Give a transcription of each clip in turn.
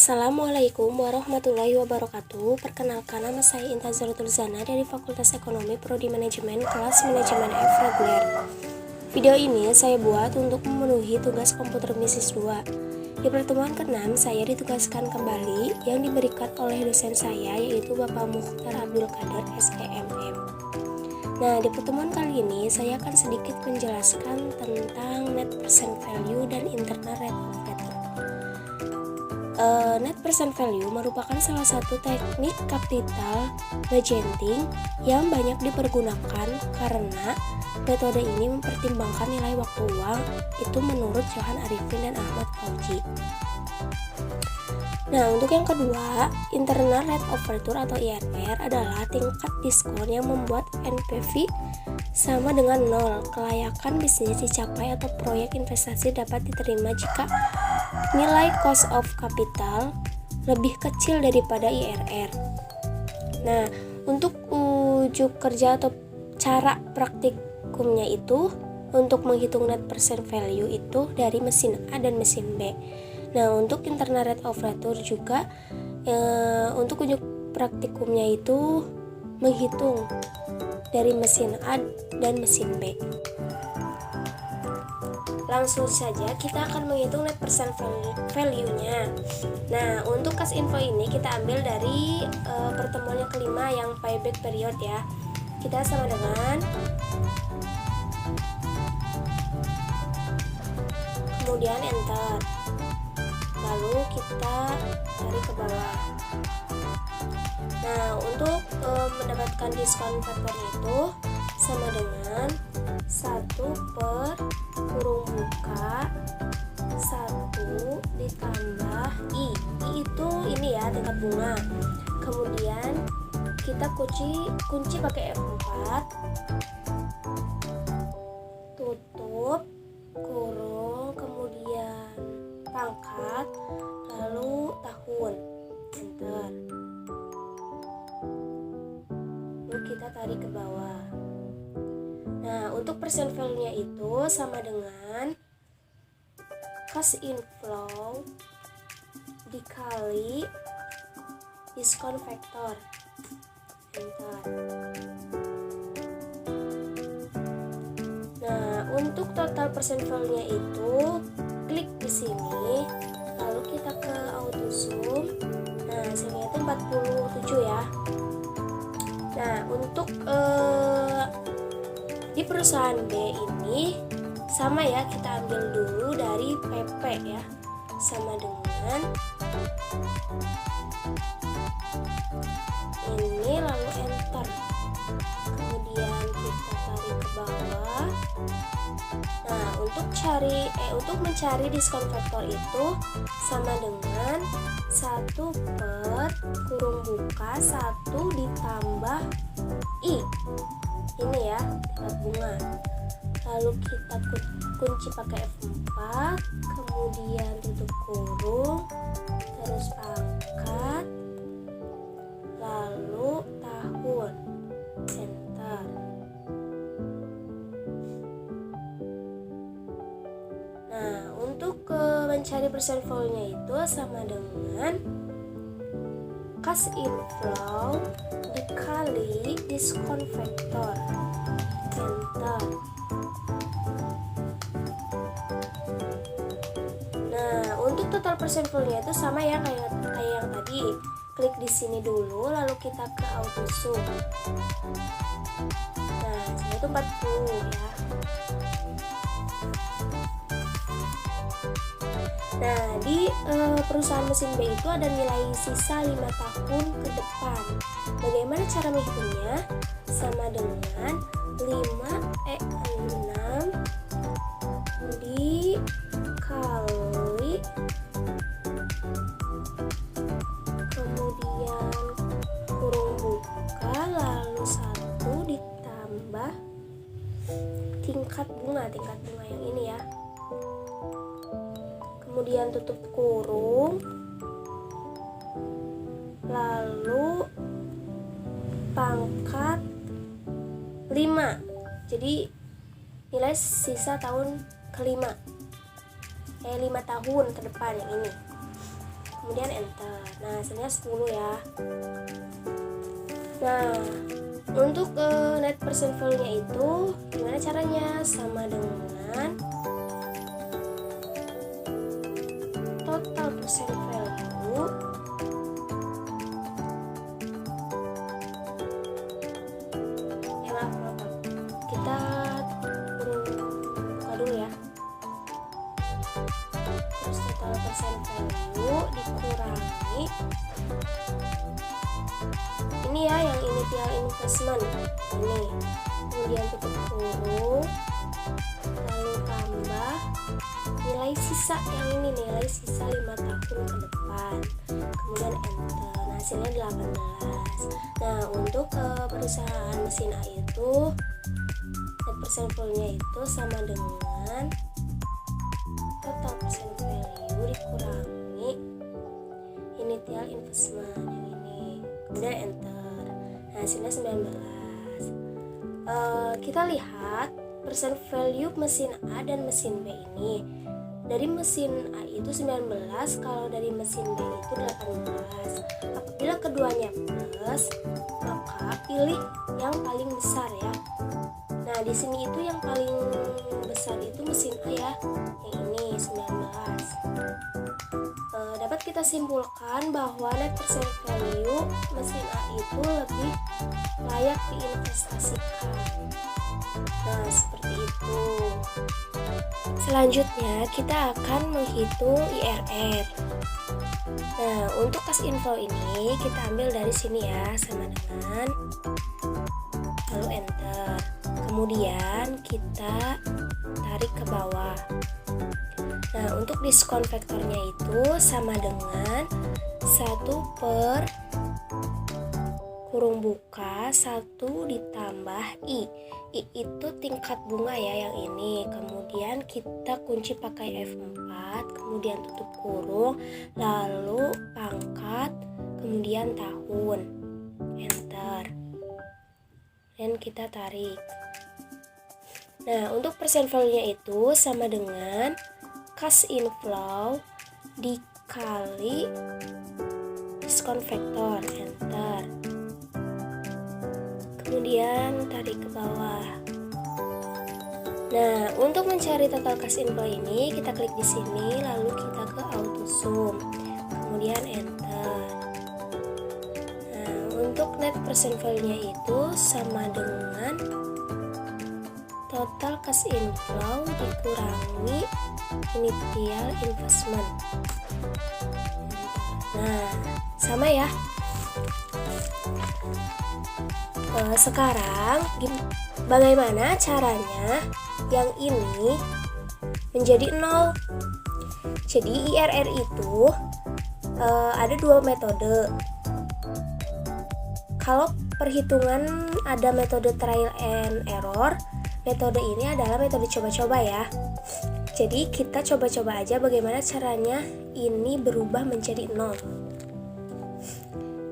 Assalamualaikum warahmatullahi wabarakatuh. Perkenalkan, nama saya Intan Zaratul Zana dari Fakultas Ekonomi Prodi Manajemen kelas Manajemen F reguler. Video ini saya buat untuk memenuhi tugas komputer Misis 2. Di pertemuan ke-6 saya ditugaskan kembali yang diberikan oleh dosen saya, yaitu Bapak Mukhtar Abdul Qadir SEMM. Nah, di pertemuan kali ini saya akan sedikit menjelaskan tentang net present value dan internal rate of return. Net present value merupakan salah satu teknik capital budgeting yang banyak dipergunakan karena metode ini mempertimbangkan nilai waktu uang itu menurut Johan Arifin dan Ahmad Fauzi. Nah, untuk yang kedua, internal rate of return atau IRR adalah tingkat diskon yang membuat NPV sama dengan 0. Kelayakan bisnis dicapai atau proyek investasi dapat diterima jika nilai cost of capital lebih kecil daripada IRR. Nah, untuk ujuk kerja atau cara praktikumnya itu untuk menghitung net present value itu dari mesin A dan mesin B. Nah, untuk internal rate of return juga untuk ujuk praktikumnya itu menghitung dari mesin A dan mesin B. Langsung saja kita akan menghitung net present value-nya. Nah, untuk cash info ini kita ambil dari pertemuan yang kelima yang payback period ya. Kita sama dengan kemudian enter. Lalu kita cari ke bawah. Nah, untuk mendapatkan diskon faktornya itu sama dengan 1 per kurung buka 1 ditambah I itu ini ya, tingkat bunga. Kemudian kita kunci pakai F4, tutup kurung, kemudian pangkat, lalu tahun, enter. Lalu kita tarik ke bawah. Nah, untuk present value-nya itu sama dengan cash inflow dikali diskon factor, enter. Nah, untuk total present value-nya itu klik di sini, lalu kita ke auto zoom. Nah, hasilnya itu 47 ya. Nah, untuk di perusahaan B ini sama ya, kita ambil dulu dari PP ya, sama dengan ini, lalu enter. Kemudian kita tarik ke bawah. Nah, untuk mencari diskon faktor itu sama dengan 1 per kurung buka 1 ditambah I. Ini ya, tingkat bunga. Lalu kita kunci pakai F4, kemudian tutup kurung, terus pangkat, lalu tahun, enter. Nah, untuk mencari present value-nya itu sama dengan cash inflow dikali diskon factor, enter. Nah, untuk total present value-nya itu sama ya kayak yang tadi. Klik di sini dulu, lalu kita ke auto zoom. Nah, sini itu 40 ya. Nah, di perusahaan mesin B itu ada nilai sisa 5 tahun ke depan. Bagaimana cara menghitungnya? Sama dengan 5E6 dikali kemudian kurung buka, lalu 1 ditambah tingkat bunga yang ini ya. Kemudian tutup kurung, lalu pangkat 5. Jadi nilai sisa tahun ke-5, 5 tahun ke depan yang ini. kemudian enter. Nah, hasilnya 10 ya. Nah, untuk net present value-nya itu gimana caranya? Sama dengan total present value kita buka dulu ya. Terus total present value dikurangi ini ya, yang initial investment ini, kemudian tutup kurung, lalu tambah nilai sisa yang ini, nilai sisa 5 tahun ke depan, kemudian enter. Nah, hasilnya 18. Nah, untuk perusahaan mesin A itu net present value-nya itu sama dengan total present value dikurangi initial investment yang ini, kemudian enter. Nah, hasilnya 19. Kita lihat present value mesin A dan mesin B ini. Dari mesin A itu 19, kalau dari mesin B itu 18. Apabila keduanya plus, maka pilih yang paling besar ya. Nah, di sini itu yang paling besar itu mesin A ya, yang ini 19. Dapat kita simpulkan bahwa net present value mesin A itu lebih layak diinvestasikan. Nah, seperti itu. Selanjutnya kita akan menghitung IRR. Nah, untuk cash inflow ini kita ambil dari sini ya, sama dengan, lalu enter. Kemudian kita tarik ke bawah. Nah, untuk diskon vektornya itu sama dengan 1 per kurung buka 1 ditambah I. I itu tingkat bunga ya, yang ini. Kemudian kita kunci pakai F4, kemudian tutup kurung, lalu pangkat, kemudian tahun, enter. Dan kita tarik. Nah, untuk persen value-nya itu sama dengan cash inflow dikali diskon vektor, enter. Kemudian tarik ke bawah. Nah, untuk mencari total cash inflow ini kita klik di sini, lalu kita ke auto sum, kemudian enter. Nah, untuk net present value-nya itu sama dengan total cash inflow dikurangi initial investment. Nah, sama ya. Sekarang bagaimana caranya yang ini menjadi 0? Jadi IRR itu ada 2 metode. Kalau perhitungan ada metode trial and error, metode ini adalah metode coba-coba ya. Jadi kita coba-coba aja bagaimana caranya ini berubah menjadi 0.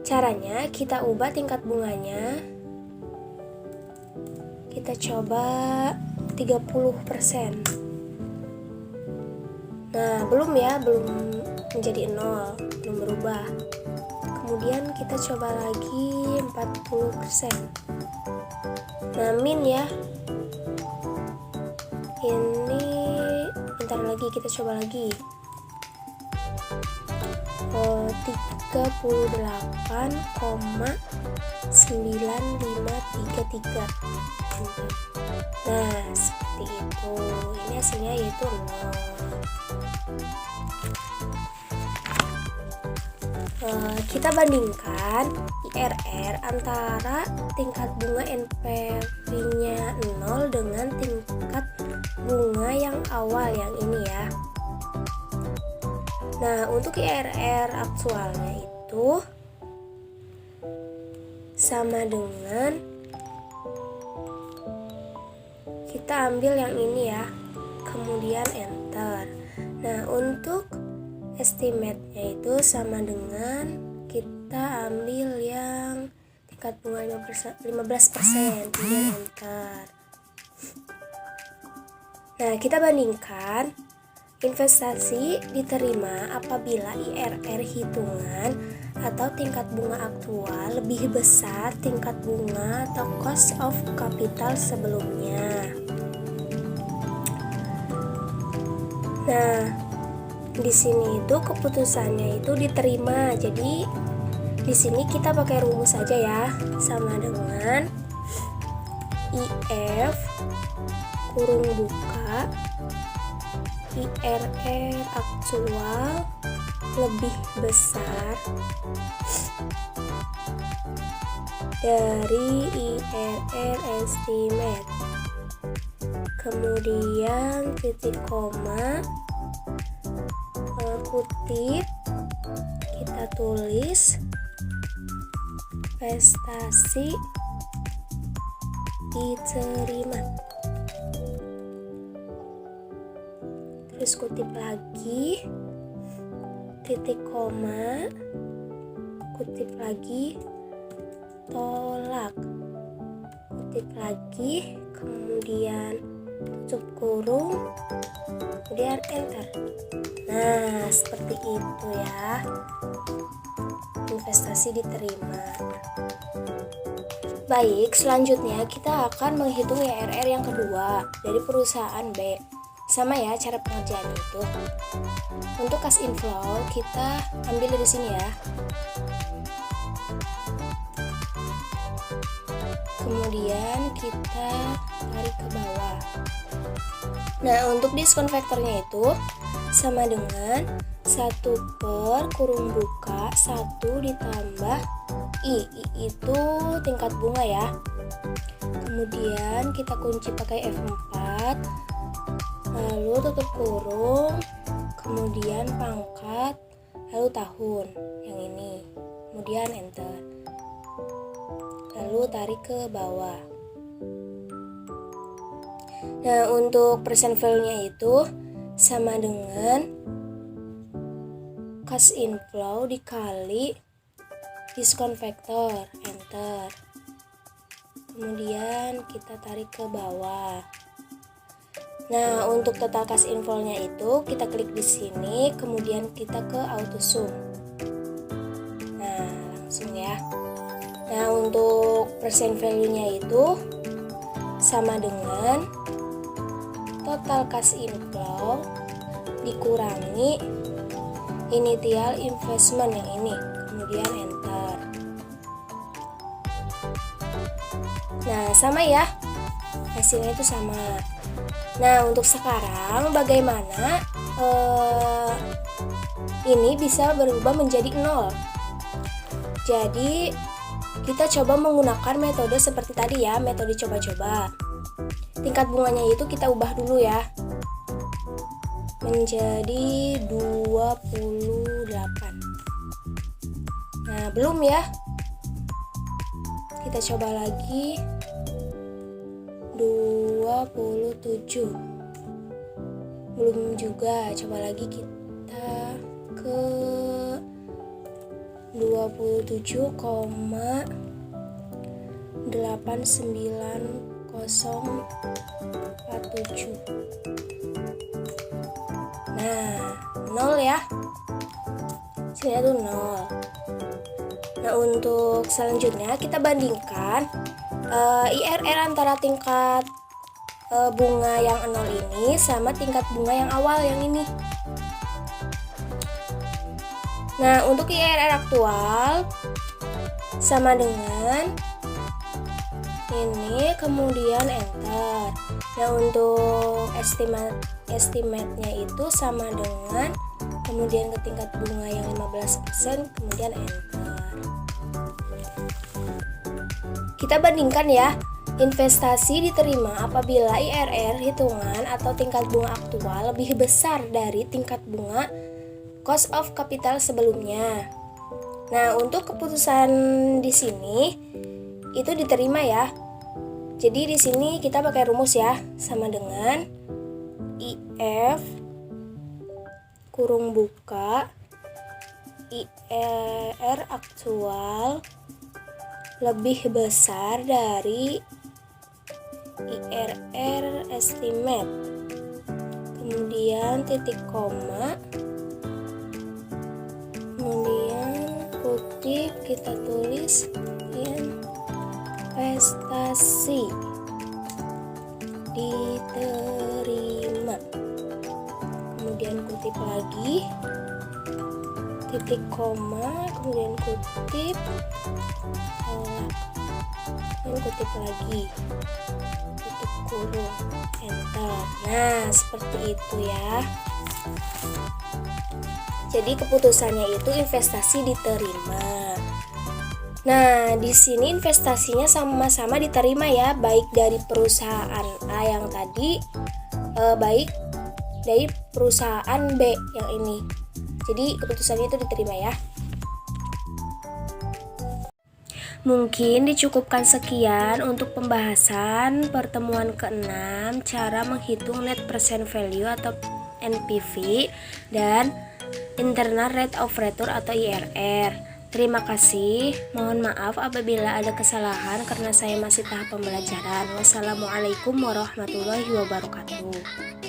Caranya kita ubah tingkat bunganya. Kita coba 30%. Nah, belum menjadi 0, belum berubah. Kemudian kita coba lagi 40%. Nah, min ya. Ini bentar lagi kita coba lagi. 38,9533. Nah, seperti itu. Ini hasilnya yaitu 0. Kita bandingkan IRR antara tingkat bunga NPV-nya 0 dengan tingkat bunga yang awal yang ini ya. Nah, untuk IRR aktualnya itu sama dengan, kita ambil yang ini ya, kemudian enter. Nah, untuk estimate-nya itu sama dengan kita ambil yang tingkat bunga 15%, kemudian enter. Nah, kita bandingkan Investasi diterima apabila IRR hitungan atau tingkat bunga aktual lebih besar tingkat bunga atau cost of capital sebelumnya. Nah, di sini itu keputusannya itu diterima. Jadi di sini kita pakai rumus saja ya, sama dengan IF kurung buka IRR aktual lebih besar dari IRR estimate, kemudian titik koma, kutip, kita tulis investasi diterima, terus kutip lagi, titik koma, kutip lagi, tolak, kutip lagi, kemudian tutup kurung, kemudian enter. Nah, seperti itu ya, investasi diterima. Baik, selanjutnya kita akan menghitung IRR yang kedua dari perusahaan B. Sama ya cara pengerjaan itu. Untuk cash inflow kita ambil dari sini ya. Kemudian kita tarik ke bawah. Nah, untuk diskon faktornya itu sama dengan 1 per kurung buka 1 ditambah I itu tingkat bunga ya. Kemudian kita kunci pakai F4, lalu tutup kurung, kemudian pangkat, lalu tahun yang ini, kemudian enter, lalu tarik ke bawah. Nah, untuk percent value-nya itu sama dengan cash inflow dikali diskon faktor, enter. Kemudian kita tarik ke bawah. Nah, untuk total cash inflow-nya itu kita klik di sini, kemudian kita ke auto sum. Nah, langsung ya. Nah, untuk percent value-nya itu sama dengan total cash inflow dikurangi initial investment yang ini, kemudian enter. Nah, sama ya, hasilnya itu sama. Nah, untuk sekarang bagaimana ini bisa berubah menjadi 0? Jadi kita coba menggunakan metode seperti tadi ya, metode coba-coba. Tingkat bunganya itu kita ubah dulu ya, menjadi 28. Nah, belum ya, kita coba lagi 27. Belum juga, coba lagi kita ke 27,89047. Nah, 0 ya, sini tuh 0. Nah, untuk selanjutnya kita bandingkan IRR antara tingkat bunga yang 0 ini sama tingkat bunga yang awal yang ini. Nah, untuk IRR aktual sama dengan ini, kemudian enter. Nah, untuk estimate-nya itu sama dengan kemudian ke tingkat bunga yang 15%, kemudian enter. Kita bandingkan ya, investasi diterima apabila IRR hitungan atau tingkat bunga aktual lebih besar dari tingkat bunga cost of capital sebelumnya. Nah, untuk keputusan di sini itu diterima ya. Jadi di sini kita pakai rumus ya, sama dengan IF kurung buka IRR aktual lebih besar dari IRR estimate, kemudian titik koma, kemudian kutip, kita tulis investasi diterima, kemudian kutip lagi, titik koma, kemudian kutip, dan kutip lagi, tutup kurung, enter. Nah, seperti itu ya. Jadi keputusannya itu investasi diterima. Nah, di sini investasinya sama-sama diterima ya, baik dari perusahaan A yang tadi, baik dari perusahaan B yang ini. Jadi keputusannya itu diterima ya. Mungkin dicukupkan sekian untuk pembahasan pertemuan ke-6, cara menghitung net present value atau NPV dan internal rate of return atau IRR. Terima kasih. Mohon maaf apabila ada kesalahan karena saya masih tahap pembelajaran. Wassalamualaikum warahmatullahi wabarakatuh.